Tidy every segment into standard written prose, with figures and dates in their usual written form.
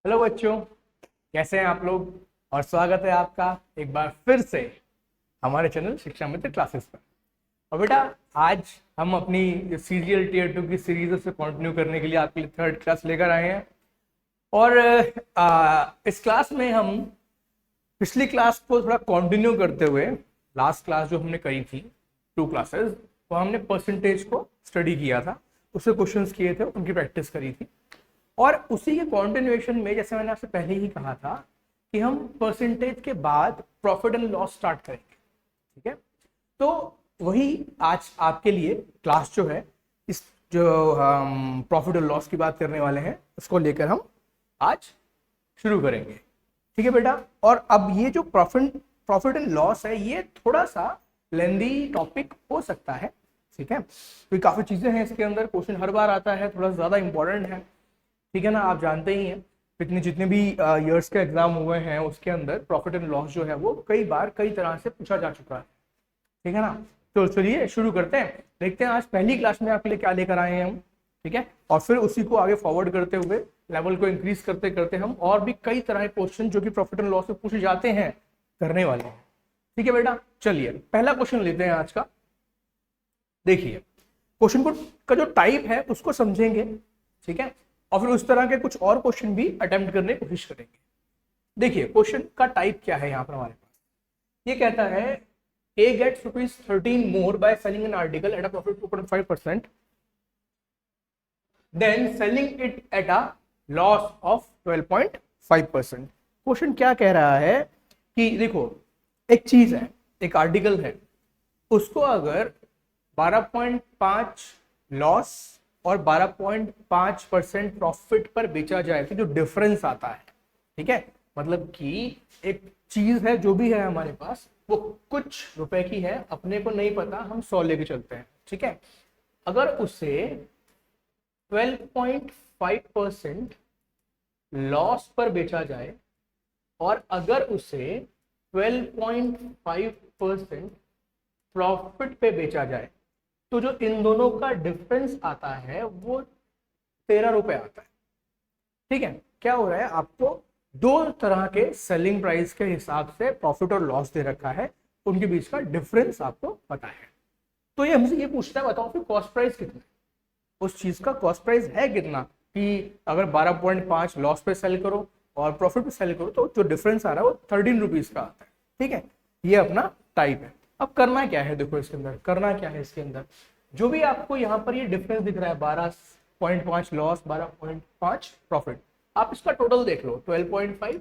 Hello बच्चों, कैसे हैं आप लोग। और स्वागत है आपका एक बार फिर से हमारे चैनल शिक्षा मित्र क्लासेस पर। और बेटा, आज हम अपनी सीरियल टीयर 2 की सीरीज से कंटिन्यू करने के लिए आपके लिए थर्ड क्लास लेकर आए हैं। और इस क्लास में हम पिछली क्लास को थोड़ा कंटिन्यू करते हुए, लास्ट क्लास जो हमने करी थी 2 क्लासेस, वो हमने परसेंटेज को स्टडी किया था, उससे क्वेश्चंस किए थे, उनकी प्रैक्टिस करी थी। और उसी के कॉन्टिन्यूएशन में, जैसे मैंने आपसे पहले ही कहा था, कि हम परसेंटेज के बाद प्रॉफिट एंड लॉस स्टार्ट करेंगे। ठीक है, तो वही आज आपके लिए क्लास जो है, इस जो हम प्रॉफिट और लॉस की बात करने वाले हैं, उसको लेकर हम आज शुरू करेंगे। ठीक है बेटा। और अब ये जो प्रॉफिट एंड लॉस है, ये थोड़ा सा लेंदी टॉपिक हो सकता है। ठीक है, क्योंकि काफी चीजें हैं इसके अंदर, क्वेश्चन हर बार आता है, थोड़ा ज्यादा इंपॉर्टेंट है। ठीक है ना, आप जानते ही हैं जितने भी ईयर्स के एग्जाम हुए हैं उसके अंदर प्रॉफिट एंड लॉस जो है वो कई बार कई तरह से पूछा जा चुका है। ठीक है ना, तो चलिए शुरू करते हैं, देखते हैं आज पहली क्लास में आपके लिए क्या लेकर आए हैं हम। ठीक है, और फिर उसी को आगे फॉरवर्ड करते हुए लेवल को इंक्रीज करते करते हम और भी कई तरह के क्वेश्चन जो कि प्रॉफिट एंड लॉस से पूछे जाते हैं करने वाले हैं। ठीक है बेटा, चलिए पहला क्वेश्चन लेते हैं आज का। देखिए, क्वेश्चन को का जो टाइप है उसको समझेंगे। ठीक है, और फिर उस तरह के कुछ और क्वेश्चन भी अटेम्प्ट करने की कोशिश करेंगे। देखिए, क्वेश्चन का टाइप क्या है यहाँ पर हमारे पास। ये कहता है A gets ₹13 more by selling an article at a profit 2.5%, then selling it at a loss of 12.5%। Question क्या कह रहा है कि देखो, एक चीज है, एक आर्टिकल है, उसको अगर 12.5 लॉस और 12.5% प्रॉफिट पर बेचा जाए तो जो डिफरेंस आता है, ठीक है, मतलब कि एक चीज है जो भी है हमारे पास, वो कुछ रुपए की है, अपने को नहीं पता, हम 100 लेके चलते हैं। ठीक है, अगर उसे 12.5% लॉस पर बेचा जाए और अगर उसे 12.5% प्रॉफिट पे बेचा जाए, तो जो इन दोनों का डिफरेंस आता है वो 13 रुपए आता है। ठीक है, क्या हो रहा है, आपको दो तरह के सेलिंग प्राइस के हिसाब से प्रॉफिट और लॉस दे रखा है, उनके बीच का डिफरेंस आपको पता है। तो ये हमसे ये पूछता है, बताओ फिर कॉस्ट प्राइस कितना, उस चीज का कॉस्ट प्राइस है कितना, कि अगर 12.5 लॉस पे सेल करो और प्रॉफिट पे सेल करो तो जो डिफरेंस आ रहा है वो 13 रुपीज का आता है। ठीक है, ये अपना टाइप है। अब करना क्या है, देखो इसके अंदर करना क्या है, इसके अंदर जो भी आपको यहाँ पर ये डिफरेंस दिख रहा है, 12.5 लॉस 12.5 प्रॉफिट, आप इसका टोटल देख लो, 12.5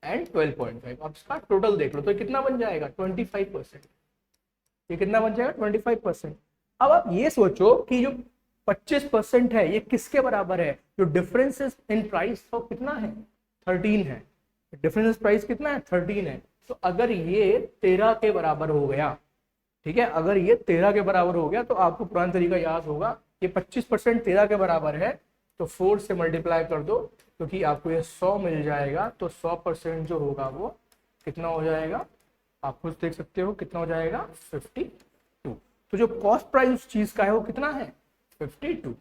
एंड 12.5, आप इसका टोटल देख लो तो कितना बन जाएगा, 25%। ये कितना बन जाएगा, 25%। अब आप ये सोचो कि जो 25% है ये किसके बराबर है, जो डिफरेंस इन प्राइस तो कितना है, 13 है। डिफरेंस प्राइस कितना है, 13 है। तो अगर ये 13 के बराबर हो गया, ठीक है, अगर ये 13 के बराबर हो गया तो आपको पुराना तरीका याद होगा, ये 25% 13 के बराबर है तो 4 से मल्टीप्लाई कर दो, क्योंकि आपको ये 100 मिल जाएगा, तो 100% जो होगा वो कितना हो जाएगा, आप खुद देख सकते हो कितना हो जाएगा, 52। तो जो कॉस्ट प्राइस उस चीज का है वो कितना है, 52।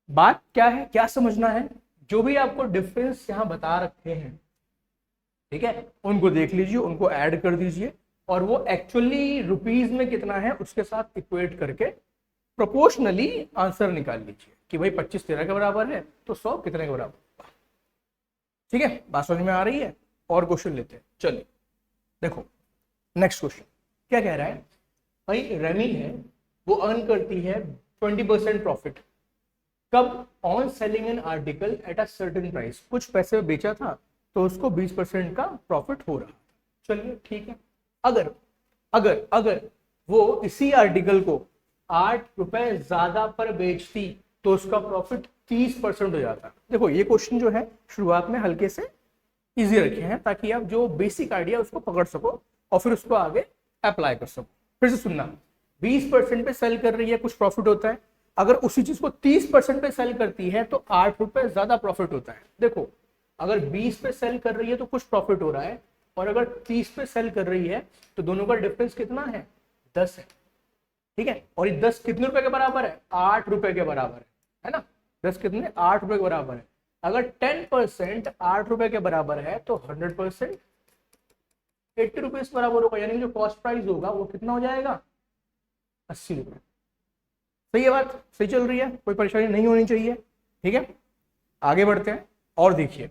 बात क्या है, क्या समझना है, जो भी आपको डिफरेंस यहाँ बता रखे हैं, ठीक है, उनको देख लीजिए, उनको ऐड कर दीजिए और वो एक्चुअली रुपीज में कितना है उसके साथ इक्वेट करके प्रोपोर्शनली आंसर निकाल लीजिए कि भाई 25 13 के बराबर है तो 100 कितने के बराबर होगा। ठीक है, बात समझ में आ रही है। और क्वेश्चन लेते हैं, चलिए देखो नेक्स्ट क्वेश्चन क्या कह रहा है। भाई रेमी है, वो अर्न करती है 20% प्रॉफिट, कब, on selling N article at a certain price, कुछ पैसे बेचा था तो उसको 20% का प्रॉफिट हो रहा। चलिए ठीक है, अगर अगर अगर वो इसी आर्टिकल को 8 रुपए ज्यादा पर बेचती तो उसका प्रॉफिट 30% हो जाता। देखो ये क्वेश्चन जो है शुरुआत में हल्के से इजी रखे हैं ताकि आप जो बेसिक आइडिया उसको पकड़ सको और फिर उसको आगे अप्लाई कर सको। फिर से सुनना, 20% पे सेल कर रही है, कुछ प्रॉफिट होता है, अगर उसी चीज को 30% पे सेल करती है तो 8 रुपए ज्यादा प्रॉफिट होता है। देखो, अगर 20 पे सेल कर रही है तो कुछ प्रॉफिट हो रहा है, और अगर 30 पे सेल कर रही है तो दोनों का डिफरेंस कितना है, 10 है। ठीक है, और ये 10 कितने रुपए के बराबर है, 8 रुपए के बराबर है ना। 10 कितने, 8 रुपए के बराबर है। अगर 10% 8 रुपए के बराबर है तो 100% 80 रुपीज बराबर होगा, यानी कि जो कॉस्ट प्राइस होगा वो कितना हो जाएगा, 80 रुपए। सही है बात, सही चल रही है, कोई परेशानी नहीं होनी चाहिए। ठीक है, आगे बढ़ते हैं और देखिए,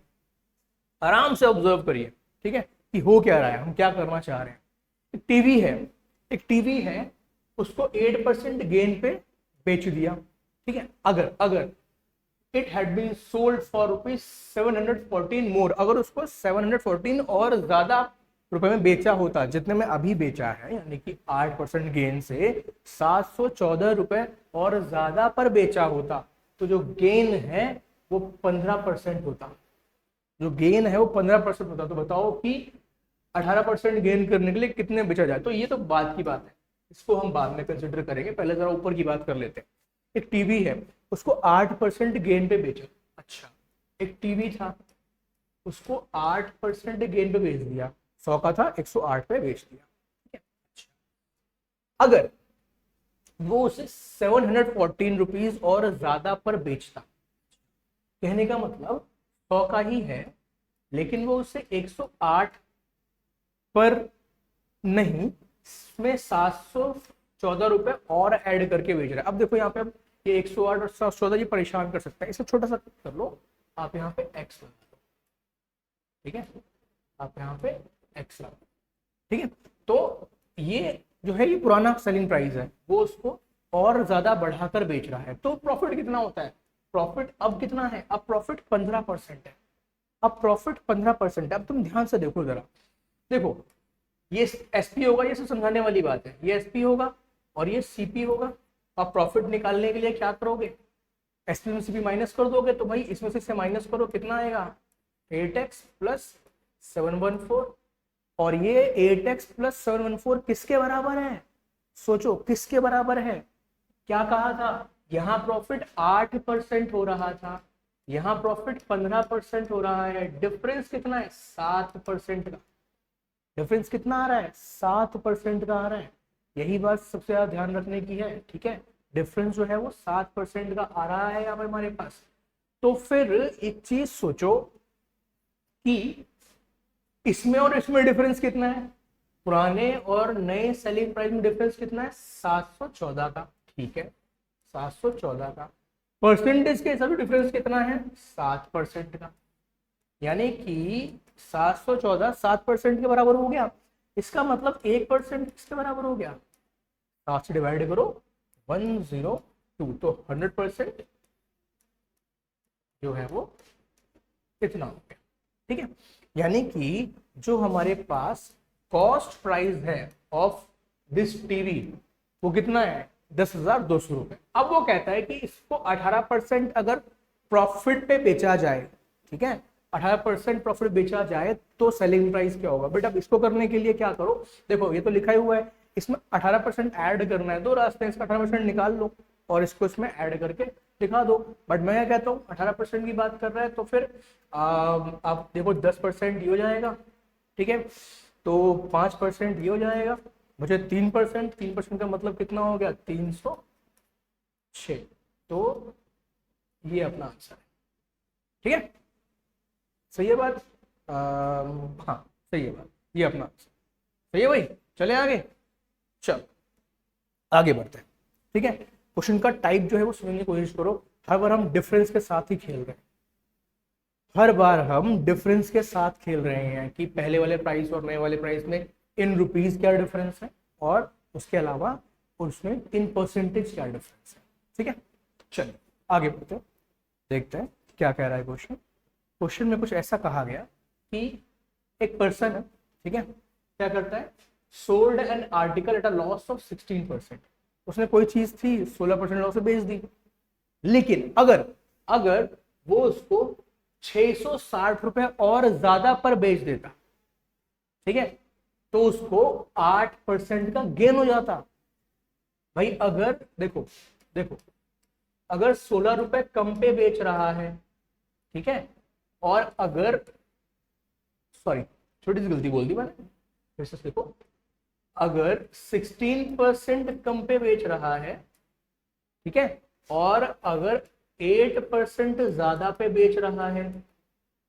आराम से ऑब्जर्व करिए, ठीक है, कि हो क्या रहा है, हम क्या करना चाह रहे हैं। एक टीवी है, एक टीवी है, उसको 8% गेन पे बेच दिया। ठीक है, अगर अगर it had been sold for ₹714 more, अगर उसको 714 और ज्यादा रुपए में बेचा होता, जितने में अभी बेचा है, यानी कि 8% गेन से 714 रुपए और ज्यादा पर बेचा होता, तो जो गेन है वो 15% होता। जो गेन है वो 15% होता। तो बताओ कि 18% गेन करने के लिए कितने बेचा जाए। तो ये तो बाद की बात है, इसको हम बाद में कंसिडर करेंगे, पहले जरा ऊपर की बात कर लेते हैं। एक टीवी है, उसको 8% गेन पे बेचा। अच्छा, एक टीवी था, उसको 8% गेन पे बेच दिया, 100 का था 108 पे बेच दिया। ठीक है, अच्छा, अगर वो उसे 714 रुपीज और ज्यादा पर बेचता, कहने का मतलब 100 का ही है, लेकिन वो उसे 108 पर नहीं, इसमें 714 रुपए और ऐड करके बेच रहा है। अब देखो यहाँ पे, अब ये 108 और 714 ये परेशान कर सकता है, इसे छोटा सा कर लो, आप यहाँ पे एक्स लगा दो। ठीक है, आप यहाँ पे एक्स लगा दो। ठीक है, तो ये जो है ये पुराना सेलिंग प्राइस है, वो उसको और ज्यादा बढ़ाकर बेच रहा है। तो प्रॉफिट कितना होता है, प्रॉफिट अब कितना है, अब प्रॉफिट 15% है। अब प्रॉफिट 15% है। अब तुम ध्यान से देखो जरा, देखो ये एसपी होगा, ये सब समझाने वाली बात है, ये एसपी होगा और ये सीपी होगा। आप प्रॉफिट निकालने के लिए क्या करोगे, एसपी में सीपी माइनस कर दोगे, तो भाई इसमें से माइनस करो, कितना आएगा, 8x प्लस 714। और ये 8x प्लस 714 किसके बराबर है, सोचो किसके बराबर है। क्या कहा था, यहाँ प्रॉफिट 8% हो रहा था, यहाँ प्रॉफिट 15% हो रहा है, डिफरेंस कितना है, 7% का। डिफरेंस कितना आ रहा है, 7% का आ रहा है। यही बात सबसे ज्यादा ध्यान रखने की है। ठीक है, डिफरेंस जो है वो 7% का आ रहा है यहाँ पर हमारे पास। तो फिर एक चीज सोचो कि इसमें और इसमें डिफरेंस कितना है, पुराने और नए सेलिंग प्राइस में डिफरेंस कितना है, 714 का। ठीक है, 714 का। परसेंटेज के हिसाब से डिफरेंस कितना है, 7% का। यानी कि 714 7% के बराबर हो गया। इसका मतलब 1% किसके बराबर हो गया, 7 से डिवाइड करो 102, तो 100% जो है वो कितना हो गया। ठीक है, यानी कि जो हमारे पास कॉस्ट प्राइस है ऑफ दिस टीवी वो कितना है, 10,200 रुपए। अब वो कहता है कि इसको 18% अगर प्रॉफिट पे बेचा जाए, ठीक है, 18% प्रॉफिट बेचा जाए तो सेलिंग प्राइस क्या होगा। बट अब इसको करने के लिए क्या करो, देखो ये तो लिखा ही हुआ है, इसमें 18% ऐड करना है, दो रास्ते हैं, इसका 18% निकाल लो और इसको इसमें ऐड करके दिखा दो। बट मैं क्या कहता हूँ, 18% की बात कर रहा है तो फिर आप देखो 10% ये हो जाएगा। ठीक है, तो 5% ये हो जाएगा, मुझे 3% का मतलब कितना हो गया, 306। तो ये अपना आंसर है। ठीक है, सही है बात, हाँ सही है बात, ये अपना आंसर सही है भाई। चले आगे, चल आगे बढ़ते हैं। ठीक है, क्वेश्चन का टाइप जो है वो समझने की कोशिश करो। हर बार हम डिफरेंस के साथ ही खेल रहे हैं, हर बार हम डिफरेंस के साथ खेल रहे हैं कि पहले वाले प्राइस और नए वाले प्राइस में इन रुपीज क्या डिफरेंस है और उसके अलावा उसमें इन परसेंटेज क्या डिफरेंस है। ठीक है, चलिए आगे बढ़ते हैं, देखते हैं क्या कह रहा है क्वेश्चन। क्वेश्चन में कुछ ऐसा कहा गया कि एक पर्सन है, ठीक है, क्या करता है, sold N article at a loss of 16%। उसने कोई चीज थी 16% लॉस से बेच दी, लेकिन अगर अगर वो उसको 660 रुपए और ज्यादा पर बेच देता, ठीक है, तो उसको 8% का गेन हो जाता। भाई अगर देखो देखो, अगर 16 रुपए कम पे बेच रहा है, ठीक है, और अगर सॉरी छोटी सी गलती बोल दी मैंने, फिर से देखो, अगर 16% कम पे बेच रहा है, ठीक है, और अगर 8% ज्यादा पे बेच रहा है,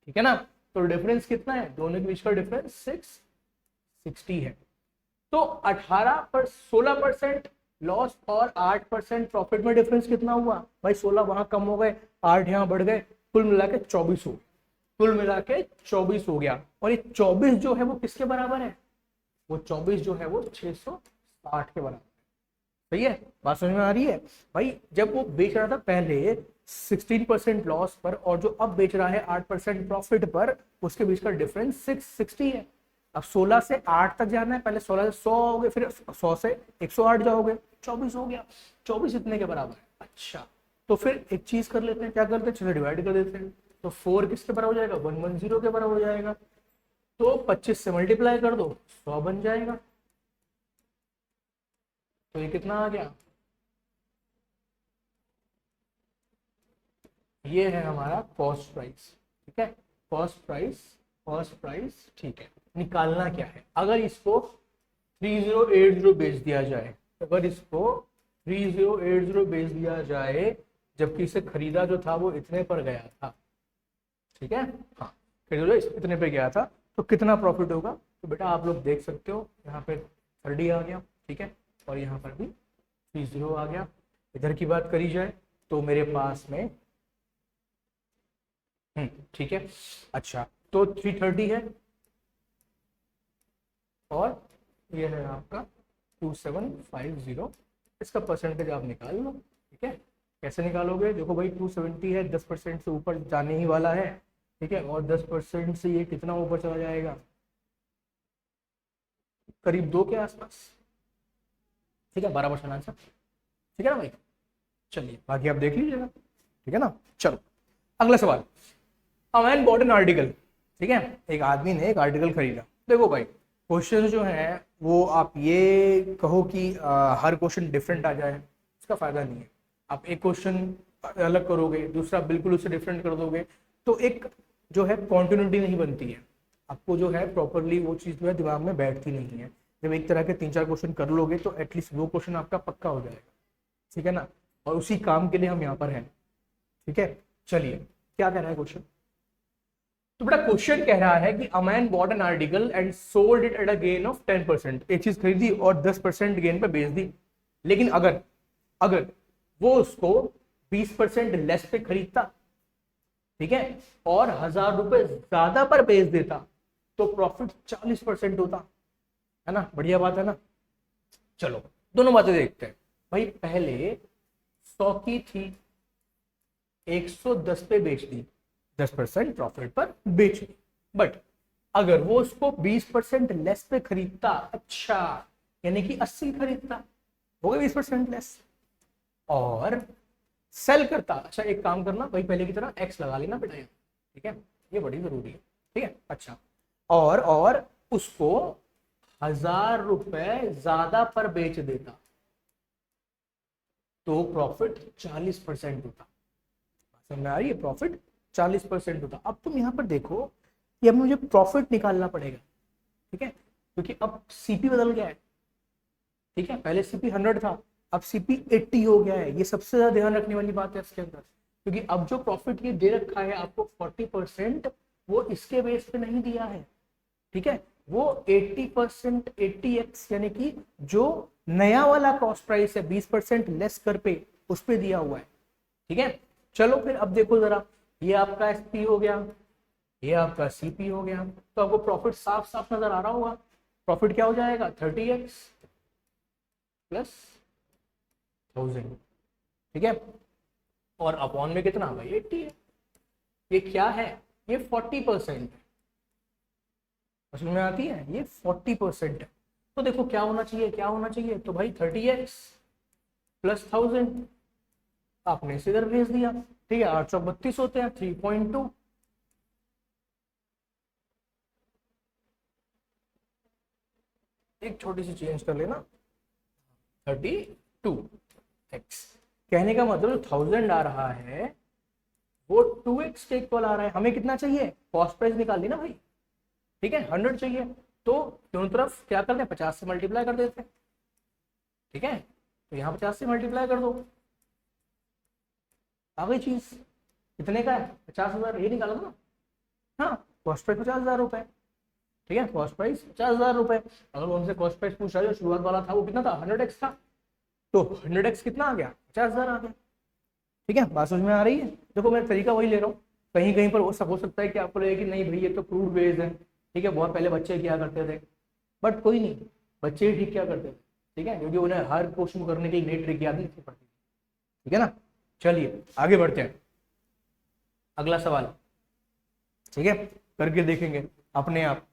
ठीक है ना। तो डिफरेंस कितना है, दोनों के बीच का डिफरेंस 660 है। तो 16% लॉस और 8% प्रॉफिट में डिफरेंस कितना हुआ भाई, 16 वहां कम हो गए, 8 यहां बढ़ गए, कुल मिला के 24 हो, कुल मिला के 24 हो गया। और ये 24 जो है वो किसके बराबर है, वो 24 जो है वो 660 के बराबर। सही है, बात समझ में आ रही है भाई। जब वो बेच रहा था पहले 16% लॉस पर, और जो अब बेच रहा है 8% प्रॉफिट पर, उसके बीच का डिफरेंस 660 है। अब 16 से 8 तक जाना है, पहले 16 से 100 आओगे, फिर 100 से 108 जाओगे, 24 हो गया। 24 इतने के बराबर है। अच्छा, तो फिर एक चीज कर लेते हैं, क्या करते हैं, चलो डिवाइड कर देते हैं। तो 4 किसके बराबर हो जाएगा, 110 के बराबर हो जाएगा। तो 25 से मल्टीप्लाई कर दो, 100 बन जाएगा। तो ये कितना आ गया, ये है हमारा कॉस्ट प्राइस, ठीक है। कॉस्ट प्राइस, कॉस्ट प्राइस, ठीक है। निकालना क्या है, अगर इसको 3080 बेच दिया जाए, अगर इसको 3080 बेच दिया जाए, जबकि इसे खरीदा जो था वो इतने पर गया था, ठीक है, हाँ, खरीदा इतने पे गया था, तो कितना प्रॉफिट होगा। तो बेटा आप लोग देख सकते हो, यहाँ पे 30 आ गया, ठीक है, और यहाँ पर भी 30 आ गया। इधर की बात करी जाए तो मेरे पास में ठीक है। अच्छा, तो 330 है, और ये है आपका 2750। इसका परसेंटेज आप निकाल लो, ठीक है। कैसे निकालोगे, देखो भाई 270 है, 10% से ऊपर जाने ही वाला है, ठीक है, और 10% से ये कितना ऊपर चला जाएगा, करीब 2 के आसपास, ठीक है, 12% आंसर, ठीक है ना भाई। चलिए बाकी आप देख लीजिएगा, ठीक है ना। चलो अगला सवाल, a man bot an article, ठीक है, एक आदमी ने एक आर्टिकल खरीदा। देखो भाई क्वेश्चन जो है वो आप ये कहो कि हर क्वेश्चन डिफरेंट आ जाए, इसका फायदा नहीं है। आप एक क्वेश्चन अलग करोगे, दूसरा बिल्कुल उससे डिफरेंट कर दोगे, तो एक जो है कॉन्टिन्यूटी नहीं बनती है, आपको जो है प्रॉपरली वो चीज़ जो है दिमाग में बैठती नहीं है। जब एक तरह के 3-4 क्वेश्चन कर लोगे तो एटलीस्ट वो क्वेश्चन आपका पक्का हो जाएगा, ठीक है ना। और उसी काम के लिए हम यहाँ पर हैं, ठीक है। चलिए क्या कह रहा है क्वेश्चन, तो बेटा क्वेश्चन कह रहा है कि a man bot an article and sold it at a gain of 10%। एक चीज खरीदी और 10% गेन पे बेच दी, लेकिन अगर अगर वो उसको 20% लेस पे खरीदता, ठीक है, और 1000 रुपए ज्यादा पर बेच देता, तो प्रॉफिट 40% होता, है ना। बढ़िया बात है ना। चलो दोनों बातें देखते हैं भाई। पहले 100 की थी, 110 पे बेच दी, 10% प्रॉफिट पर बेच दी। बट अगर वो उसको 20% लेस पे खरीदता, अच्छा, यानी कि 80 खरीदता, हो गया 20% लेस, और सेल करता, अच्छा एक काम करना भाई, पहले की तरह एक्स लगा लेना बेटा, ठीक है, ये बड़ी जरूरी है, ठीक है। अच्छा, और उसको 1000 रुपए ज्यादा पर बेच देता, तो प्रॉफिट 40% होता। समझ में आ रही है, प्रॉफिट 40% होता। अब तुम यहां पर देखो कि अब मुझे प्रॉफिट निकालना पड़ेगा, ठीक है, क्योंकि अब सीपी बदल गया है, ठीक है, पहले सीपी 100 था, अब सीपी 80 हो गया है। ये सबसे ज्यादा ध्यान रखने वाली बात है इसके अंदर, क्योंकि अब जो प्रॉफिट ये दे रखा है आपको 40%, वो इसके बेस पे नहीं दिया है, ठीक है, वो 80%, 80x, यानी कि जो नया वाला कॉस्ट प्राइस है 20% लेस कर पे, उस पे दिया हुआ है, ठीक है। चलो फिर अब देखो जरा, ये आपका एसपी हो गया, ये आपका सीपी हो गया, तो आपको प्रॉफिट साफ साफ नजर आ रहा होगा। प्रॉफिट क्या हो जाएगा, 30x प्लस 1000, ठीक है, और अपॉन में कितना भाई 80 है। ये क्या है, ये 40% समझ में आती है, ये 40% है। तो देखो क्या होना चाहिए, क्या होना चाहिए, तो भाई 30x प्लस 1000 आपने इसे इधर भेज दिया, ठीक है, 832 होते हैं, 3.2, एक छोटी सी चेंज कर लेना, 32x। कहने का मतलब 1000 आ रहा है वो 2x के इक्वल आ रहा है। हमें कितना चाहिए, कॉस्ट प्राइस निकाल ली ना भाई, ठीक है, 100 चाहिए, तो दोनों तरफ क्या करते हैं, 50 से मल्टीप्लाई कर देते हैं, ठीक है, तो यहाँ 50 से मल्टीप्लाई कर दो। आ गई चीज, कितने का है 50,000, ये निकाला था ना। हाँ, कॉस्ट प्राइस 50,000 रुपए, ठीक है, कॉस्ट प्राइस 50,000 रुपए। अगर वो हमसे कॉस्ट प्राइस पूछ रहा है, जो शुरुआत वाला था वो कितना था 100x था, तो 100x कितना आ गया 50,000 आ गया। ठीक है, बात समझ में आ रही है। देखो मैं तरीका वही ले रहा हूँ, कहीं कहीं पर हो सकता है कि आपको लगे कि नहीं भाई ये तो क्रूड बेस्ड है, ठीक है, बहुत पहले बच्चे क्या करते थे, बट कोई नहीं, बच्चे ही ठीक क्या करते थे, ठीक है, क्योंकि उन्हें हर क्वेश्चन करने की नई ट्रिक याद नहीं पड़ती, ठीक है ना। चलिए आगे बढ़ते हैं, अगला सवाल, ठीक है, करके देखेंगे अपने आप,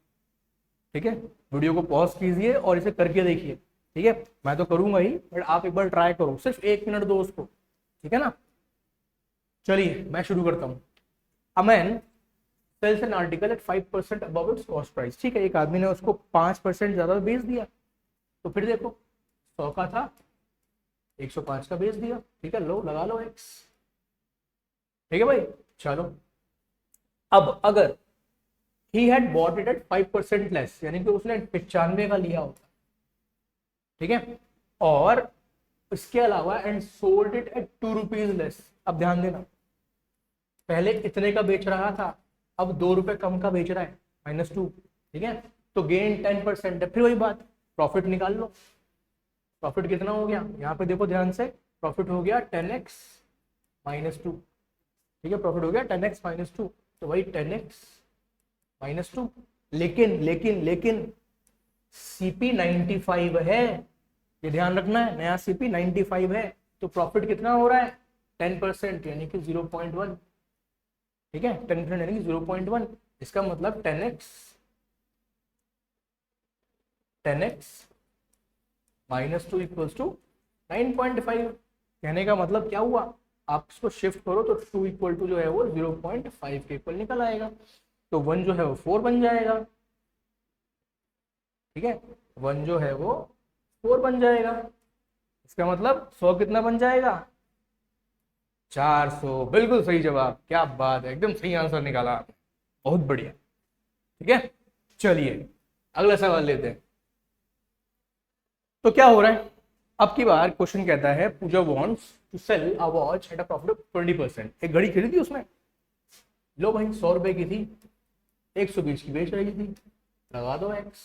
ठीक है, वीडियो को पॉज कीजिए और इसे करके देखिए, ठीक है, मैं तो करूंगा ही बट आप एक बार ट्राई करो, सिर्फ 1 मिनट दो उसको, ठीक है ना। चलिए मैं शुरू करता हूँ। A man sells an article at 5% above its cost price, ठीक है, एक आदमी ने उसको 5% ज्यादा बेच दिया, तो फिर देखो 100 का था 105 का बेच दिया, ठीक है, लो लगा लो x, ठीक है भाई। चलो अब अगर he had bought it at 5% less, यानी कि उसने 95 का लिया होता, ठीक है, और इसके अलावा and sold it at 2 rupees less. अब ध्यान देना, पहले इतने का बेच रहा था, अब 2 रुपए कम का बेच रहा है -2, ठीक है, तो गेन 10% है। फिर वही बात, प्रॉफिट निकाल लो, प्रॉफिट कितना हो गया, यहाँ पे देखो ध्यान से, प्रॉफिट हो गया 10x -2, ठीक है, प्रॉफिट हो गया 10x -2, तो वही 10x -2, लेकिन लेकिन लेकिन CP 95 है, ये ध्यान रखना है, नया CP 95 है, तो प्रॉफिट कितना हो रहा है 10%, यानी कि 0.1, ठीक है, 10% यानी कि 0.1, इसका मतलब 10x -2 इक्वल्स टू 9.5। कहने का मतलब क्या हुआ, आप इसको शिफ्ट करो तो 2 इक्वल टू जो है वो 0.5 के इक्वल निकल आएगा, तो 1 जो है वो 4 बन जाएगा, ठीक है, 1 जो है वो 4 बन जाएगा, इसका मतलब 100 कितना बन जाएगा 400, बिल्कुल सही जवाब, क्या बात है, एकदम सही आंसर निकाला आपने, बहुत बढ़िया, ठीक है। चलिए अगला सवाल लेते हैं। तो क्या हो रहा है, अब की बार क्वेश्चन कहता है Pooja wants to sell a watch at a profit of 20%। एक घड़ी खरीदी उसने, लो भाई 100 रुपए की थी, 120 की बेच रही थी, लगा दो x,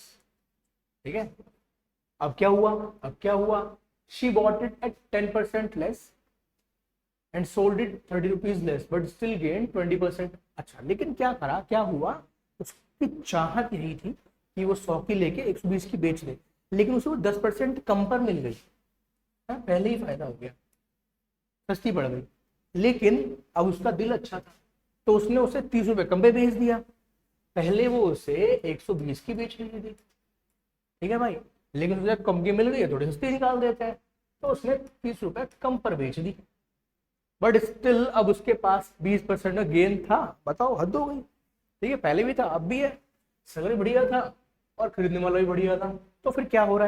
ठीक है। अब क्या हुआ, she bought it at 10% less and sold it 30 rupees less but still gain 20%। अच्छा, लेकिन क्या करा, क्या हुआ, उसकी चाहत यही थी कि वो 100 की लेके 120 की बेच दे, लेकिन उसे वो 10% कम पर मिल गई, पहले ही फायदा हो गया, सस्ती पड़ गई, लेकिन अब उसका दिल अच्छा था, तो उसने उसे 30 रुपए कम पे बेच दिया, पहले वो उसे 120 की बेच रही थी, ठीक है भाई, लेकिन उसे कम की मिल गई है, थोड़ी सस्ती निकाल देते हैं, तो उसने 30 रुपए कम पर बेच दी, बट स्टिल अब उसके पास 20% का गेन था, बताओ हद हो गई, ठीक है, पहले भी था अब भी है, सगरे बढ़िया था और खरीदने वाला भी बढ़िया था, तो फिर क्या हो रहा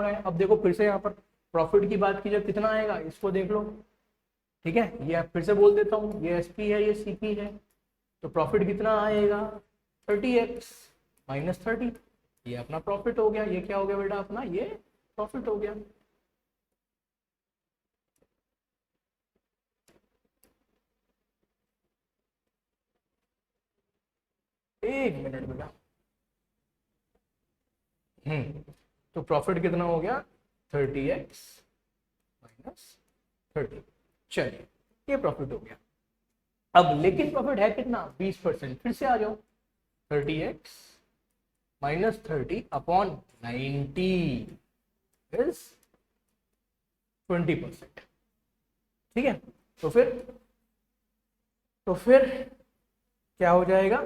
है, अब देखो फिर से यहाँ पर प्रॉफिट की बात की, जब कितना आएगा इसको देख लो, ठीक है, ये फिर से बोल देता हूँ, ये SP है ये CP है, तो प्रॉफिट कितना आएगा 30x -30, ये अपना प्रॉफिट हो गया, ये क्या हो गया बेटा अपना, ये प्रॉफिट हो गया। एक मिनट बेटा, तो प्रॉफिट कितना हो गया 30x -30, चलिए ये प्रॉफिट हो गया। अब लेकिन प्रॉफिट है कितना 20%, फिर से आ जाओ, 30x -30 अपॉन 90 इज 20%, ठीक है, तो फिर क्या हो जाएगा,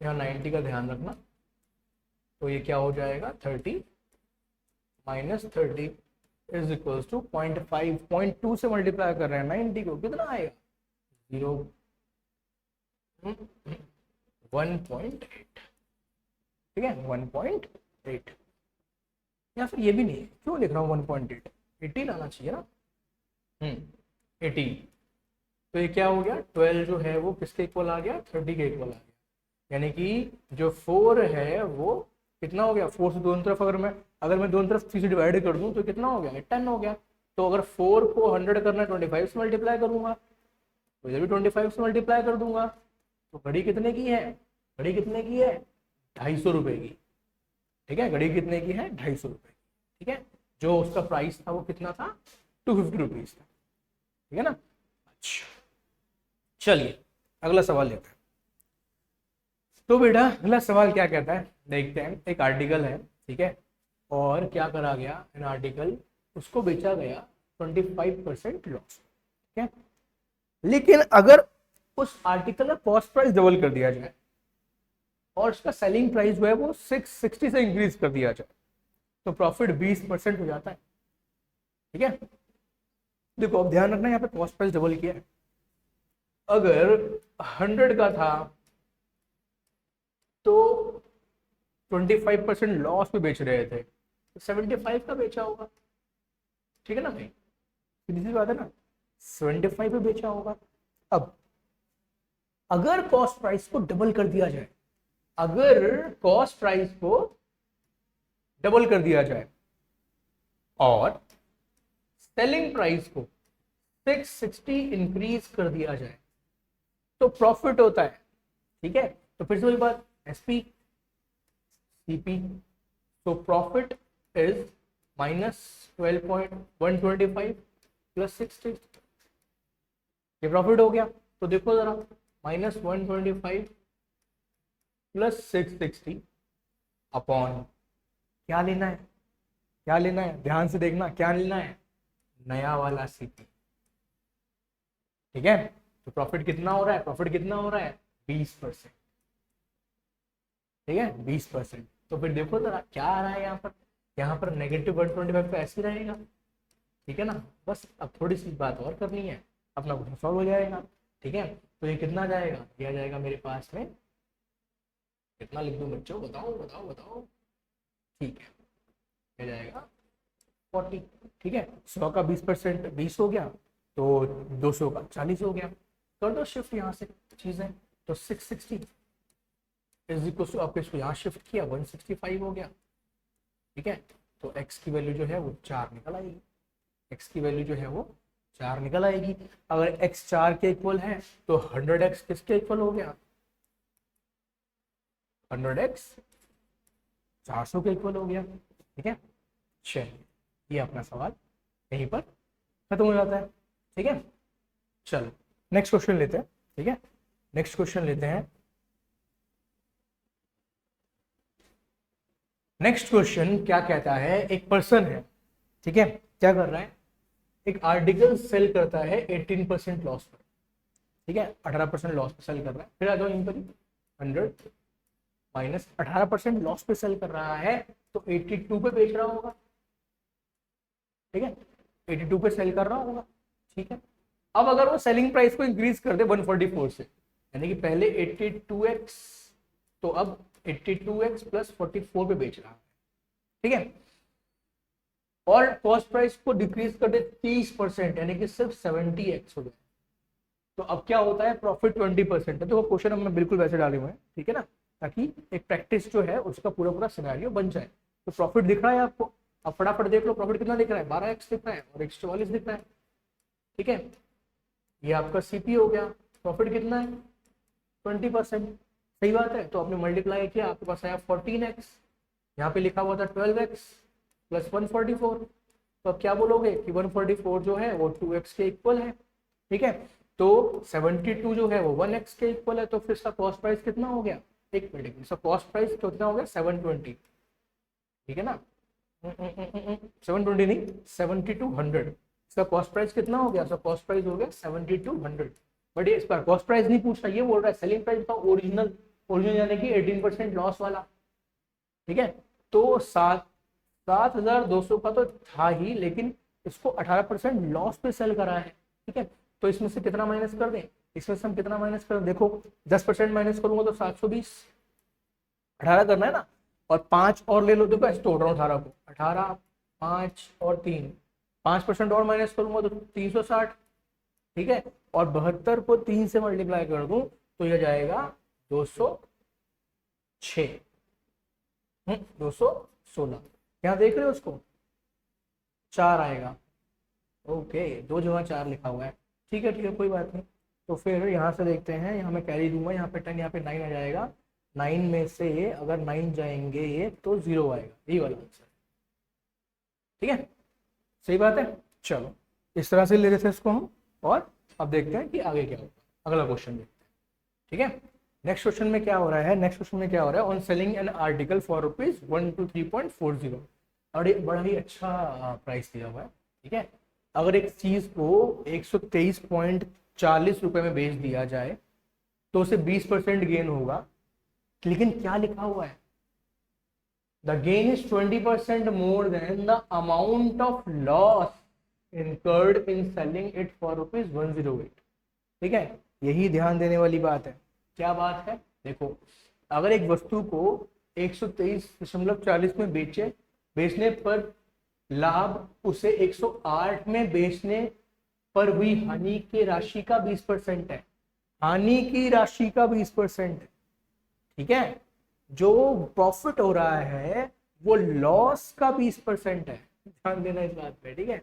यहाँ 90 का ध्यान रखना, तो ये क्या हो जाएगा 30 -30 इज इक्वल्स टू 0.5, 0.2 से मल्टीप्लाई कर रहे हैं 90 को, कितना आएगा 1.8, ठीक है 1.8, या फिर ये भी नहीं, क्यों लिख रहा हूँ 1.8, 18 आना चाहिए ना, 18, तो ये क्या हो गया 12 जो है वो किसके इक्वल आ गया 30 के इक्वल आ गया, यानी कि जो 4 है वो कितना हो गया, 4 से दोनों तरफ अगर मैं दोनों तरफ 3 से डिवाइड कर दूं तो कितना हो गया 10 हो गया, तो अगर 4 को 100 करना है 25 से मल्टीप्लाई करूंगा, तो इधर भी 25 से मल्टीप्लाई कर दूंगा। तो घड़ी कितने की है, घड़ी कितने की है, 250 रुपए की। ठीक है, घड़ी कितने की है, 250 रुपए की। ठीक है, जो उसका प्राइस था वो कितना था, 250 रुपीज था। ठीक है ना। अच्छा, चलिए अगला सवाल लेते हैं। तो बेटा अगला सवाल क्या कहता है, देखते हैं। एक आर्टिकल है, ठीक है, और क्या करा गया, इन आर्टिकल उसको बेचा गया 25% लॉस। ठीक है, लेकिन अगर उस आर्टिकल का कॉस्ट प्राइस डबल कर दिया जाए और उसका सेलिंग प्राइस जो है वो 660 से इंक्रीज कर दिया जाए, तो प्रॉफिट 20% हो जाता है। ठीक है, देखो अब ध्यान रखना, यहाँ पे कॉस्ट प्राइस डबल किया है। अगर 100 का था तो 25% लॉस पे बेच रहे थे, तो 75 का बेचा होगा। ठीक है ना भाई, सीधी सी बात है ना, 75 पे बेचा होगा। अब अगर कॉस्ट प्राइस को डबल कर दिया जाए, अगर कॉस्ट प्राइस को डबल कर दिया जाए और सेलिंग प्राइस को 660 इंक्रीज कर दिया जाए, तो प्रॉफिट होता है। ठीक है, तो फिर से वही बात, एसपी सीपी, तो प्रॉफिट इज -12.125 प्लस 60। ये प्रॉफिट हो गया। तो देखो जरा, -125 प्लस 660 अपॉन क्या लेना है, क्या लेना है, ध्यान से देखना, क्या लेना है, नया वाला सीपी। ठीक है, तो प्रॉफिट कितना हो रहा है, प्रॉफिट कितना हो रहा है, 20%। ठीक है, 20%। तो फिर देखो जरा क्या आ रहा है यहाँ पर, यहाँ पर -125 तो ऐसे ही रहेगा। ठीक है ना, बस अब थोड़ी सी बात और करनी है, अपना क्वेश्चन सॉल्व हो जाएगा। ठीक है, तो ये कितना जाएगा, दिया जाएगा मेरे पास में, कितना लिख दूं बच्चों, बताओ बताओ बताओ। ठीक है, दिया जाएगा 40। ठीक है, 100 का 20% 20 हो गया, तो 200 का 40 हो गया। कर दो शिफ्ट यहाँ से चीजें, तो 660 इज इक्वल टू, आपको इसको यहाँ शिफ्ट किया 165 हो गया। ठीक है, तो x की वैल्यू जो है वो 4 निकल आएगी, x की वैल्यू जो है वो 4 निकल आएगी। अगर x 4 के इक्वल है तो 100x किसके इक्वल हो गया, 100x 400 के इक्वल हो गया। ठीक है, चलिए ये अपना सवाल यहीं पर खत्म हो जाता है। ठीक है, चलो नेक्स्ट क्वेश्चन लेते हैं। ठीक है, नेक्स्ट क्वेश्चन लेते हैं। नेक्स्ट क्वेश्चन क्या कहता है, एक पर्सन है, ठीक है, क्या कर रहा है, एक आर्टिकल सेल करता है 18% लॉस पर। ठीक है, 18% लॉस पे सेल कर रहा है, फिर आ जाओ यहीं पर 100 माइनस 18% लॉस पे सेल कर रहा है, तो 82 पे बेच रहा होगा। ठीक है, 82 पे सेल कर रहा होगा। ठीक है, अब अगर वो सेलिंग प्राइस को इंक्रीज कर दे 144 से, यानी कि पहले 82x, तो अब 82x प्लस 44 पे बेच रहा है। ठीक है, और कॉस्ट प्राइस को डिक्रीज कर दे 30%, यानी कि सिर्फ 70x हो जाए, तो अब क्या होता है, प्रॉफिट 20% है। तो वो क्वेश्चन हमने बिल्कुल वैसे डाले हुए हैं। ठीक है ना, ताकि एक प्रैक्टिस जो है उसका पूरा पूरा सिनेरियो बन जाए। तो प्रॉफिट दिख रहा है आपको, अब फटाफट देख लो, प्रॉफिट कितना दिख रहा है, 12x दिख रहा है और 144 दिख रहा है। ठीक है, ये आपका सीपी हो गया, प्रॉफिट कितना है, 20%। सही बात है, तो आपने मल्टीप्लाई किया, आपके पास आया 14x, यहाँ पे लिखा हुआ था 12x प्लस 144, तो अब क्या बोलोगे कि 144 जो है वो 2x के इक्वल है। ठीक है, तो 72 जो है वो 1x के इक्वल है, तो फिर इसका कॉस्ट प्राइस कितना हो गया, एक मिनट, इसका कॉस्ट प्राइस कितना हो गया, 720। ठीक है ना, 720 नहीं, 7200। इसका कॉस्ट प्राइस कितना हो गया, इसका कॉस्ट प्राइस हो गया 7200। बट ये इस पर कॉस्ट प्राइस नहीं पूछ रहा, ये बोल रहा है सेलिंग प्राइस बताओ, ओरिजिनल, ओरिजिनल यानी कि 18% लॉस वाला। ठीक है, तो 7200 का तो था ही, लेकिन इसको 18% लॉस पे सेल करा है। ठीक है, तो इसमें से कितना माइनस कर दें, इसमें से हम कितना माइनस कर दें, देखो 10% माइनस करूंगा तो 720, 18 करना है ना, और 5 और ले लो, देखो ऐसे तोड़ रहा हूँ 18 को, 18 5 और 3, 5% और माइनस करूंगा तो 360। ठीक है, और 72 को 3 से मल्टीप्लाई कर दूं तो यह जाएगा 206, 216। यहाँ देख रहे हो उसको, 4 आएगा, ओके, 2 जमा 4 लिखा हुआ है, ठीक है कोई बात नहीं। तो फिर यहाँ से देखते हैं, यहाँ मैं कैरी दूंगा, यहाँ पे 10, यहाँ पे 9 आ जाएगा। 9 में से अगर 9 जाएंगे तो 0 आएगा, यही वाला आंसर। ठीक है, सही बात है। चलो इस तरह से ले रहे थे इसको हम, और अब देखते हैं कि आगे क्या होगा। अगला क्वेश्चन देखते हैं, ठीक है। नेक्स्ट क्वेश्चन में क्या हो रहा है, नेक्स्ट क्वेश्चन में क्या हो रहा है, on selling an article for ₹1 to 3.40, और एक बड़ा ही अच्छा प्राइस दिया हुआ है, ठीक है। अगर एक चीज को 123.40 रुपए में बेच दिया जाए तो उसे 20% गेन होगा, लेकिन क्या लिखा हुआ है, the gain is 20% more than the amount of loss incurred in selling it for ₹108। ठीक है, यही ध्यान देने वाली बात है। क्या बात है, देखो अगर एक वस्तु को 123.40 में बेचने पर लाभ उसे 108 में बेचने पर हुई हानि की राशि का 20% है, हानि की राशि का 20% है, ठीक है। जो प्रॉफिट हो रहा है वो लॉस का 20% है, ध्यान देना इस बात पे, ठीक है।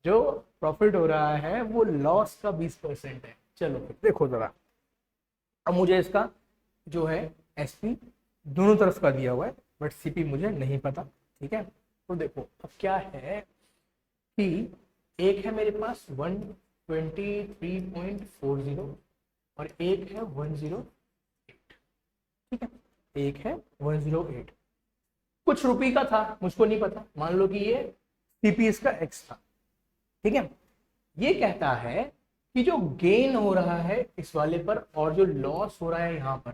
जो प्रॉफिट हो रहा है वो लॉस का 20% है। चलो फिर देखो जरा, अब मुझे इसका जो है एसपी दोनों तरफ का दिया हुआ है, बट सीपी मुझे नहीं पता, ठीक है। तो देखो अब क्या है कि एक है मेरे पास 123.40 और एक है 108, ठीक है, एक है 108, कुछ रुपये का था, मुझको नहीं पता, मान लो कि ये सीपी इसका एक्स था, ठीक है। ये कहता है कि जो गेन हो रहा है इस वाले पर और जो लॉस हो रहा है यहाँ पर,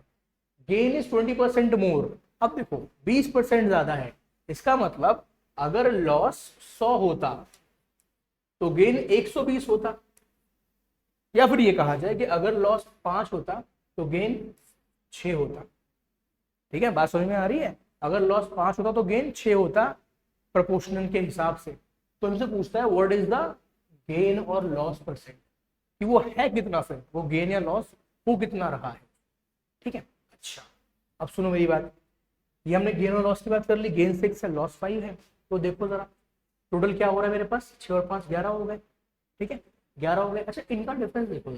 गेन इज 20% मोर। अब देखो 20% ज्यादा है, इसका मतलब अगर लॉस 100 होता तो गेन 120 होता, या फिर ये कहा जाए कि अगर लॉस 5 होता तो गेन 6 होता। ठीक है, बात समझ में आ रही है, अगर लॉस 5 होता तो गेन 6 होता प्रोपोर्शनल के हिसाब से। तो हमसे पूछता है व्हाट इज द गेन और लॉस परसेंट, कि वो है कितना, फिर वो गेन या लॉस वो कितना रहा है, ठीक है। अच्छा अब सुनो मेरी बात, ये हमने गेन और लॉस की बात कर ली, गेन 6 है लॉस 5 है, तो देखो जरा टोटल क्या हो रहा है मेरे पास, 6 और 5 11 हो गए, ठीक है, 11 हो गए। अच्छा इनका डिफरेंस देखो,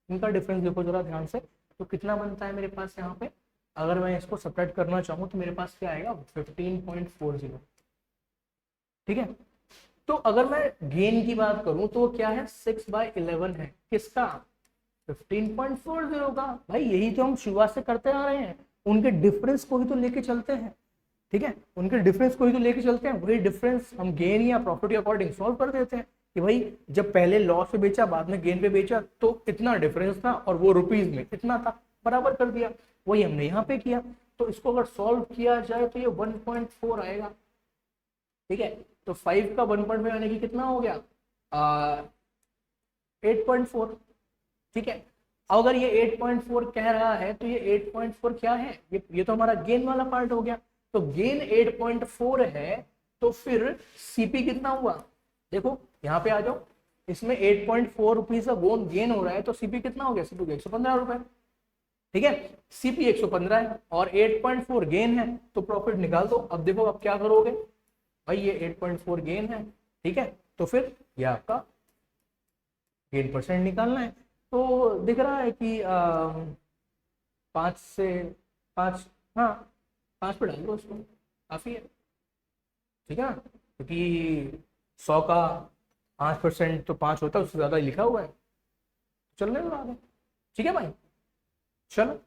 इनका डिफरेंस देखो जरा ध्यान से, तो कितना बनता है मेरे पास यहाँ पे, अगर मैं इसको सब्ट्रैक्ट करना चाहूँ तो मेरे पास क्या आएगा 15.40, ठीक है। तो अगर मैं गेन की बात करूं तो क्या है 6/11 है, किसका 15.40 का। भाई यही तो हम शुरुआत से करते आ रहे हैं, उनके डिफरेंस को ही तो लेके चलते हैं, ठीक है, उनके डिफरेंस को ही तो लेके चलते हैं, वही डिफरेंस हम गेन या प्रॉफिट के अकॉर्डिंग सॉल्व कर देते हैं कि भाई जब पहले लॉस पे बेचा बाद में गेन पे बेचा तो इतना डिफरेंस था और वो रुपीज में इतना था, बराबर कर दिया, वही हमने यहाँ पे किया। तो इसको अगर सॉल्व किया जाए तो ये 1.4 आएगा, ठीक है। तो 5 का 1.5 यानी कि कितना हो गया 8.4, ठीक है। अगर ये 8.4 कह रहा है तो ये 8.4 क्या है, ये तो हमारा गेन वाला पार्ट हो गया, तो गेन 8.4 है, तो फिर सीपी कितना हुआ, देखो यहाँ पे आ जाओ, इसमें 8.4 रुपीज का गेन हो रहा है, तो सीपी कितना हो गया, सीपी 115 रुपए, ठीक है। सीपी 115 है और 8.4 गेन है, तो प्रॉफिट निकाल दो। अब देखो अब क्या करोगे, भाई ये 8.4 गेन है, ठीक है, तो फिर ये आपका गेन परसेंट निकालना है। तो दिख रहा है कि 5 से 5, हाँ 5 पे डाल दो उसको, काफी है, ठीक है ना, क्योंकि 100 का 5% तो 5 होता है, उससे ज्यादा लिखा हुआ है, चलने दो आगे, ठीक है भाई, चलो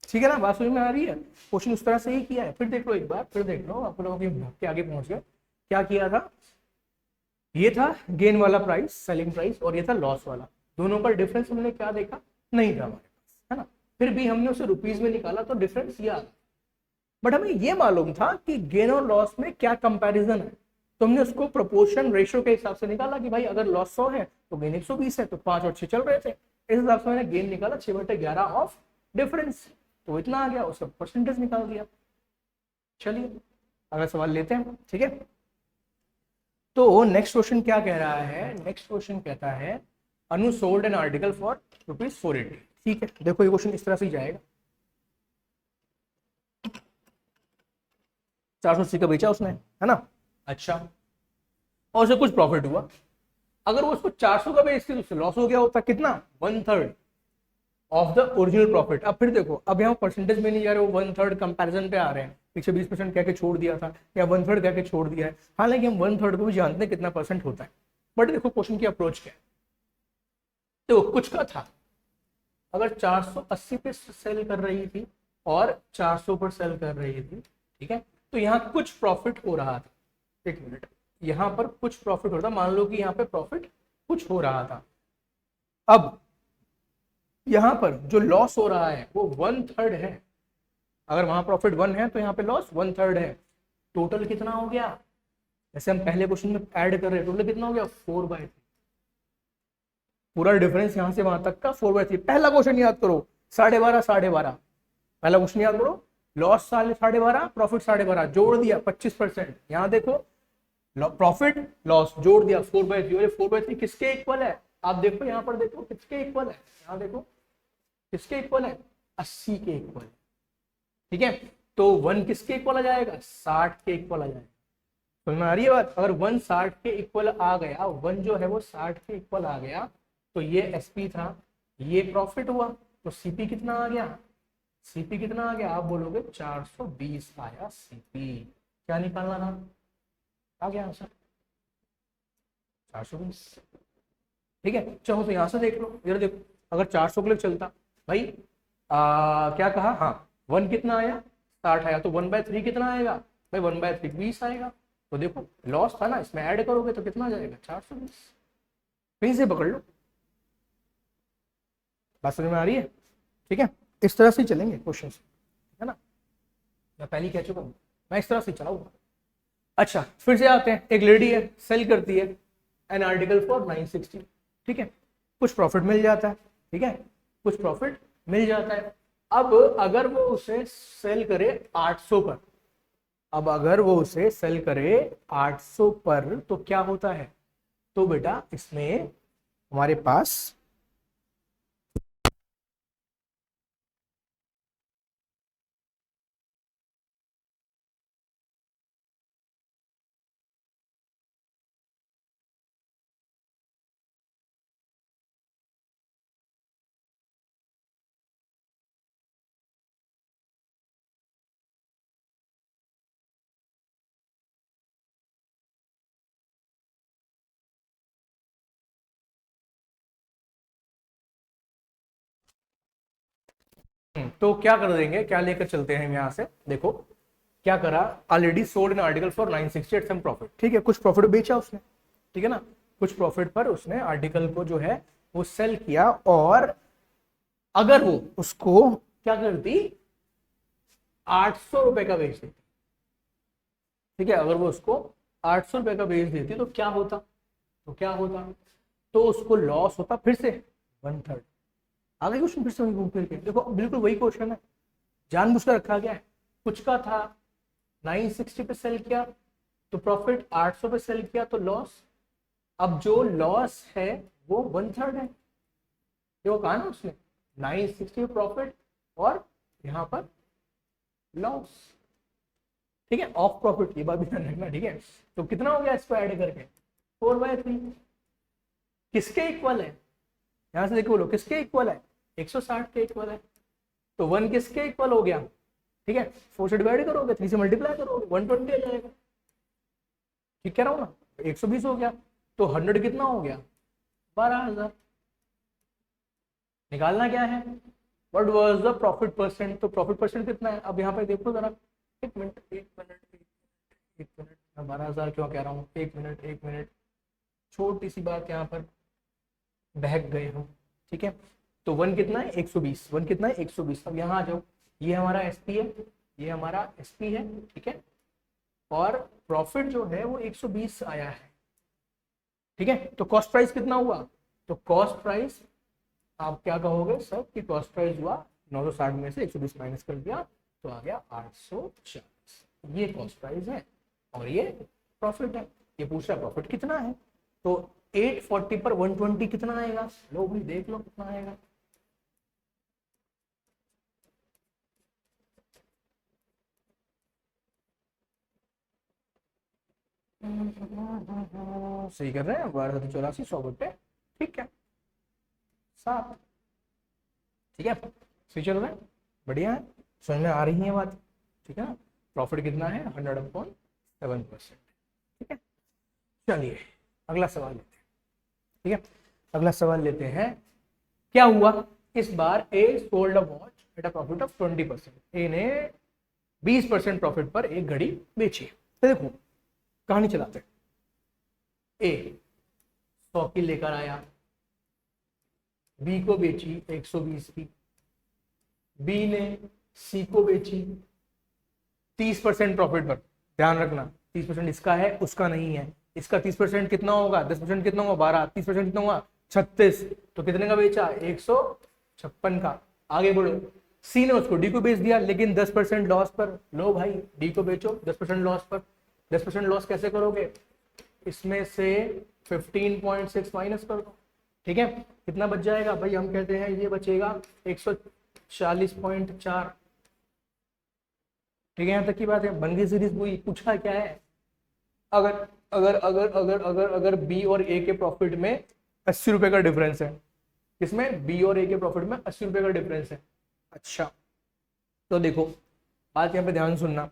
ठीक है ना, बात समझ में आ रही है। क्वेश्चन उस तरह से ही किया है, फिर देख लो एक बार, फिर देख लो, आप लोगों के आगे पहुंच गए। क्या किया था, ये था गेन वाला प्राइस, सेलिंग प्राइस, और ये था लॉस वाला, दोनों का डिफरेंस हमने क्या देखा, नहीं था हमारे पास, है ना, फिर भी हमने उसे रुपीज में निकाला तो डिफरेंस ये आ गया। बट हमें ये मालूम था कि गेन और लॉस में क्या कंपैरिजन है, तो हमने उसको प्रोपोर्शन रेशियो के हिसाब से निकाला कि भाई अगर लॉस 100 है तो गेन 120 है, तो 5 और 6 चल रहे थे, इस हिसाब से मैंने गेन निकाला 6/11 ऑफ डिफरेंस, तो इतना आ गया, उसका परसेंटेज निकाल दिया। चलिए अगला सवाल लेते हैं, ठीक है। तो नेक्स्ट क्वेश्चन क्या कह रहा है, नेक्स्ट क्वेश्चन कहता है अनु सोल्ड एन आर्टिकल फॉर ₹480, ठीक है। देखो ये क्वेश्चन इस तरह से ही जाएगा, 480 का बेचा उसने, है ना, अच्छा, और उसे कुछ प्रॉफिट हुआ। अगर वो उसको 400 का बेचती तो उससे लॉस हो गया होता कितना, 1/3 ऑफ द ओरिजिनल प्रॉफिट। अब फिर देखो, अब यहाँ परसेंटेज में नहीं जा रहे, वो 1/3 कंपैरिजन पे आ रहे हैं, पीछे 20% कह के छोड़ दिया था या 1/3 कह के छोड़ दिया है, हालांकि हम 1/3 को भी जानते हैं कितना परसेंट होता है। बट देखो क्वेश्चन की अप्रोच क्या है, तो कुछ का था, अगर 480 पे सेल कर रही थी और 400 पर सेल कर रही थी, ठीक है, तो यहाँ कुछ प्रॉफिट हो रहा था, एक मिनट, यहाँ पर कुछ प्रॉफिट हो रहा था, मान लो कि यहाँ पे प्रॉफिट कुछ हो रहा था। अब यहाँ पर जो लॉस हो रहा है वो 1/3 है, अगर वहां प्रॉफिट 1 है तो यहाँ पे लॉस 1/3 है। टोटल कितना हो गया, जैसे हम पहले क्वेश्चन में ऐड कर रहे हैं, टोटल कितना हो गया 4/3, पूरा डिफरेंस यहां से वहां तक का 4/3। पहला क्वेश्चन याद करो, 12.5 12.5, पहला क्वेश्चन याद करो, लॉस 12.5 प्रॉफिट 12.5, जोड़ दिया 25%, यहाँ देखो प्रॉफिट लॉस जोड़ दिया 4/3, 4/3 किसके इक्वल है, आप देखो यहाँ पर देखो किसके इक्वल है, यहाँ देखो किसके इक्वल है, 80 के इक्वल, ठीक है। तो 1 किसके इक्वल आ जाएगा, 60 के इक्वल आ जाएगा, समझ में आ रही है बात। अगर 1 60 के इक्वल आ गया, 1 जो है वो 60 के इक्वल आ गया, तो ये एसपी था, ये प्रॉफिट हुआ, तो सीपी कितना आ गया, सीपी कितना आ गया, आप बोलोगे 420 आया सीपी, क्या निकालना था, आ गया आंसर 420, ठीक है। चाहो तो यहां से देख लो, इधर देखो, अगर 400 के लिए चलता भाई, क्या कहा, हाँ 1 कितना आया 60 आया, तो 1/3 कितना आएगा भाई, 1/3 20 आएगा, तो देखो लॉस था ना, इसमें ऐड करोगे तो कितना आ जाएगा 420, कहीं से पकड़ लो, बात समझ में आ रही है, ठीक है। इस तरह से चलेंगे क्वेश्चन, है ना, मैं पहले ही कह चुका हूँ, मैं इस तरह से चलाऊंगा। अच्छा फिर से आते हैं, एक लेडी है सेल करती है एन आर्टिकल फॉर 960, ठीक है, कुछ प्रॉफिट मिल जाता है, ठीक है, कुछ प्रॉफिट मिल जाता है। अब अगर वो उसे सेल करे 800 पर, अब अगर वो उसे सेल करे 800 पर तो क्या होता है, तो बेटा इसमें हमारे पास तो क्या कर देंगे, क्या लेकर चलते हैं यहां से, देखो क्या करा, already sold in article for 960 at some profit, ठीक है, कुछ प्रॉफिट बेचा उसने, ठीक है ना, कुछ प्रॉफिट पर उसने आर्टिकल को जो है वो सेल किया, और अगर वो उसको क्या करती, 800 रुपए का बेच देती, ठीक है, अगर वो उसको 800 रुपए का बेच देती तो क्या होता, तो क्या होता, तो उसको लॉस होता फिर से 1/3। आगे क्वेश्चन फिर से वही घूम फिर के देखो, बिल्कुल वही क्वेश्चन है, जानबूझ कर रखा गया है, कुछ का था 960 पे सेल किया तो प्रॉफिट, 800 पे सेल किया तो लॉस, अब जो लॉस है वो 1/3 है, देखो कहा ना उसने 960 प्रॉफिट और यहाँ पर लॉस, ठीक है, ऑफ प्रॉफिट, ये बात भी ध्यान रखना, ठीक है। तो कितना हो गया इसको ऐड करके 4/3, किसके इक्वल है, यहां से देखो बोलो किसके इक्वल है, 160 के इक्वल है, तो 1 किसके इक्वल हो गया, ठीक है, 4 से डिवाइड करोगे, 3 से मल्टीप्लाई करोगे 120 आ जाएगा, ठीक कह रहा हूँ ना, 120 हो गया, तो 100 कितना हो गया 12,000, निकालना क्या है, what was the profit percent, तो प्रॉफिट परसेंट कितना है, अब यहाँ पे देखो जरा, एक मिनट एक मिनट एक मिनट, मैं 12,000 क्यों कह रहा हूँ, एक मिनट एक मिनट, छोटी सी बात यहाँ पर बहक गए हम, ठीक है। तो 1 कितना है 120, 1 कितना है 120, अब यहाँ आ जाओ, ये हमारा एसपी है, ये हमारा एसपी है, ठीक है, और प्रॉफिट जो है वो 120 आया है, ठीक है, तो कॉस्ट प्राइस कितना हुआ, तो कॉस्ट प्राइस आप क्या कहोगे सर कि कॉस्ट प्राइस हुआ 960 में से 120 माइनस कर दिया तो आ गया 840, ये कॉस्ट प्राइस है और ये प्रॉफिट है, ये पूछ रहा प्रॉफिट कितना है, तो 840 पर 120 कितना आएगा, लो भाई देख लो कितना आएगा, सही कर रहे हैं, 12 184 100 बटे, ठीक है, 7। ठीक है, सही चल रहा है, बढ़िया है, समझ में आ रही है बात, ठीक है ना। प्रॉफिट कितना है, 100/7%। ठीक है, चलिए अगला सवाल लेते हैं। ठीक है, अगला सवाल लेते हैं। क्या हुआ इस बार, A sold a watch at a profit of 20%। A ने 20% प्रॉफिट पर एक घड़ी बेची। तो देखो कहानी चलाते हैं। ए 100 की लेकर आया, बी को बेची 120 की, बी ने सी को बेची 30% प्रॉफिट पर। ध्यान रखना 30% इसका है, उसका नहीं है। इसका 30% कितना होगा, 10% कितना होगा 12, 30% कितना होगा 36। तो कितने का बेचा, 156 का। आगे बढ़ो, सी ने उसको डी को बेच दिया, लेकिन 10% लॉस पर। लो भाई डी को बेचो 10% लॉस पर। 10% लॉस कैसे करोगे, इसमें से 15.6 माइनस कर दो। ठीक है, कितना बच जाएगा भाई, हम कहते हैं ये बचेगा 140.4। ठीक है, यहाँ तक की बात है, बन गई सीरीज पूरी। पूछा क्या है, अगर अगर अगर अगर अगर अगर बी और ए के प्रॉफिट में 80 रुपए का डिफरेंस है, इसमें बी और ए के प्रॉफिट में 80 रुपए का डिफरेंस है। अच्छा, तो देखो बात यहाँ पे ध्यान सुनना।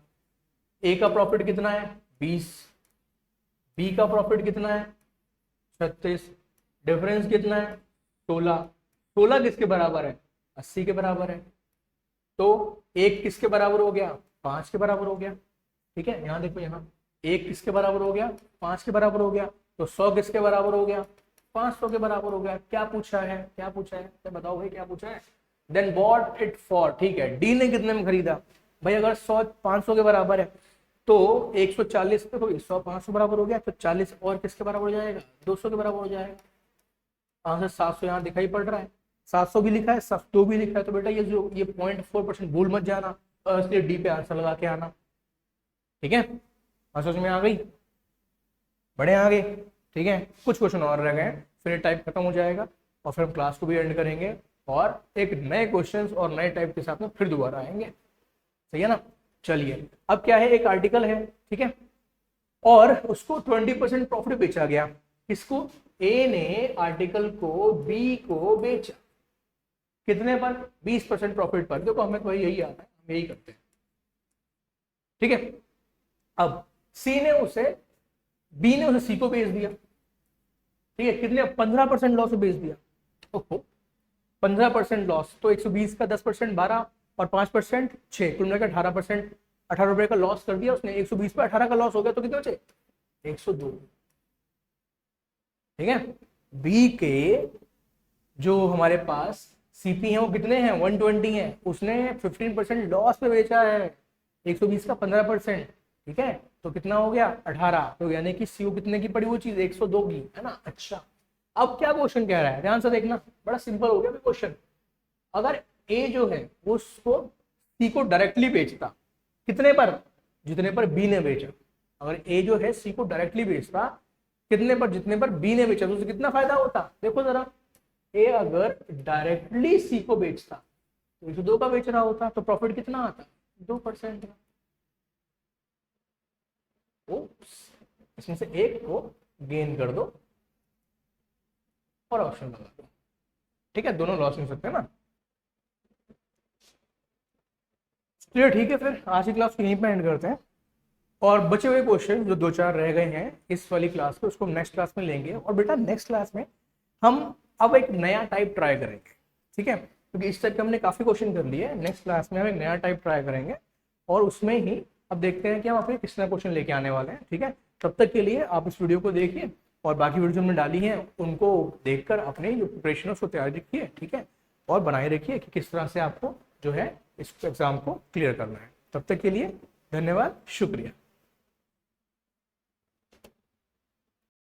ए का प्रॉफिट कितना है, 20, बी का प्रॉफिट कितना है 36, डिफरेंस कितना है 16। 16 किसके बराबर है, 80 के बराबर है। तो एक किसके बराबर हो गया, 5 के बराबर हो गया। ठीक है, यहाँ देखो, यहाँ एक किसके बराबर हो गया, 5 के बराबर हो गया। तो 100 किसके बराबर हो गया, 500 के बराबर हो गया। क्या पूछा है, क्या पूछा है, तो बताओ भाई क्या पूछा है। देन बॉट इट फॉर, ठीक है, डी ने कितने में खरीदा भाई, अगर 100 500 के बराबर है तो 140, देखो 100 500 बराबर हो गया, तो 40 और किसके बराबर हो जाएगा, 200 के बराबर हो जाएगा। यहाँ से 700 यहाँ दिखाई पड़ रहा है, 700 भी लिखा है, 700 भी लिखा है। तो बेटा ये जो ये 0.4% भूल मत जाना, और इसलिए डी पे आंसर लगा के आना। ठीक है, समझ में आ गई, बड़े आगे। ठीक है, कुछ क्वेश्चन और रह गए, फिर टाइप खत्म हो जाएगा और फिर हम क्लास को भी एंड करेंगे और एक नए क्वेश्चंस और नए टाइप के साथ में फिर दोबारा आएंगे। सही है ना। चलिए, अब क्या है, एक आर्टिकल है, ठीक है, और उसको 20% प्रॉफिट बेचा गया। किसको, ए ने आर्टिकल को बी को बेचा, कितने पर, 20% प्रॉफिट पर। देखो हमें तो यही आता है, हम यही करते हैं। ठीक है, अब सी ने उसे, बी ने उसे सी को बेच दिया। ठीक है, कितने, 15% लॉस में बेच दिया। ओहो, 15% लॉस, तो 120 का 10% 12 और 5% 6, कुल मिलाकर 18%, 18 रुपए का लॉस कर दिया उसने। 120 पे 18 का लॉस हो गया तो कितने बचे, 102। ठीक है, बी के जो हमारे पास सीपी है वो कितने हैं, 120 है, उसने 15% लॉस पे बेचा है, 120 का 15%। ठीक है, तो कितना हो गया 18, तो यानी कि सीओ कितने की पड़ी वो चीज, 102 की, है ना। अच्छा, अब क्या क्वेश्चन कह रहा है, ध्यान से देखना, बड़ा सिंपल हो गया क्वेश्चन। अगर ए जो है वो उसको सी को डायरेक्टली बेचता, कितने पर, जितने पर बी ने बेचा। अगर ए जो है सी को डायरेक्टली बेचता, कितने पर, जितने पर बी ने बेचा, तो उसे कितना फायदा होता। देखो जरा, ए अगर डायरेक्टली सी को बेचता तो 102 का बेच रहा होता, तो प्रॉफिट कितना आता, 2%। इसमें से एक को गेन कर दो और ऑप्शन लगा दो। ठीक है, दोनों लॉस नहीं सकते ना। चलिए ठीक है, फिर आज की क्लास को यहीं पे एंड करते हैं, और बचे हुए क्वेश्चन जो 2-4 रह गए हैं इस वाली क्लास में, उसको नेक्स्ट क्लास में लेंगे। और बेटा नेक्स्ट क्लास में हम अब एक नया टाइप ट्राई करेंगे। ठीक है, क्योंकि इस टाइप के हमने काफी क्वेश्चन कर लिए। नेक्स्ट क्लास में हम एक नया टाइप ट्राई करेंगे और उसमें ही अब देखते हैं कि हम अपने किस तरह क्वेश्चन लेके आने वाले हैं। ठीक है, तब तक के लिए आप इस वीडियो को देखिए और बाकी वीडियो हमने डाली है उनको देखकर अपने जो प्रिपरेशन है उसको तैयार रखिए। ठीक है, और बनाए रखिए कि किस तरह से आपको जो है इस एग्जाम को क्लियर करना है। तब तक के लिए धन्यवाद, शुक्रिया।